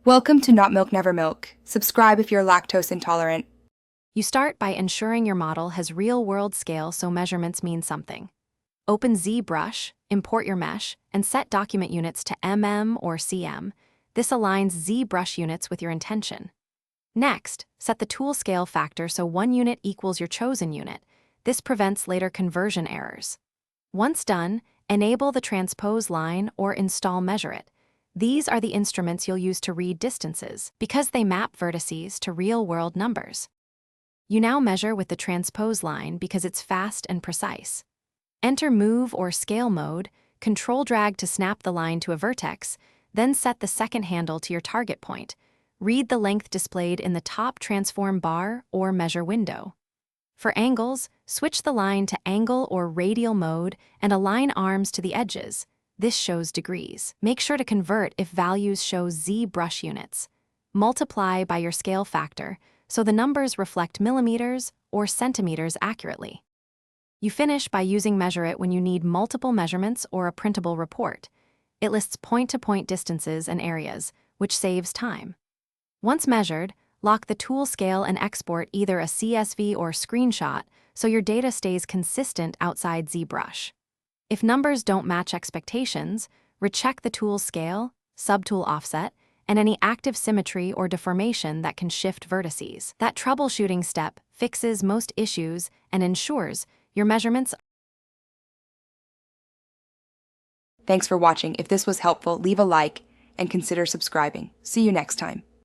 Welcome to Not Milk Never Milk. Subscribe if you're lactose intolerant. You start by ensuring your model has real-world scale so measurements mean something. Open Zbrush, import your mesh, and set document units to mm or cm. This aligns Zbrush units with your intention. Next, set the tool scale factor so 1 unit equals your chosen unit. This prevents later conversion errors. Once done, enable the transpose line or install Measure It. These are the instruments you'll use to read distances, because they map vertices to real-world numbers. You now measure with the transpose line because it's fast and precise. Enter move or scale mode, control-drag to snap the line to a vertex, then set the second handle to your target point. Read the length displayed in the top transform bar or measure window. For angles, switch the line to angle or radial mode and align arms to the edges. This shows degrees. Make sure to convert if values show Zbrush units. Multiply by your scale factor so the numbers reflect millimeters or centimeters accurately. You finish by using Measure It when you need multiple measurements or a printable report. It lists point-to-point distances and areas, which saves time. Once measured, lock the tool scale and export either a CSV or screenshot so your data stays consistent outside Zbrush. If numbers don't match expectations, recheck the tool scale, subtool offset, and any active symmetry or deformation that can shift vertices. That troubleshooting step fixes most issues and ensures your measurements. Thanks for watching. If this was helpful, leave a like and consider subscribing. See you next time.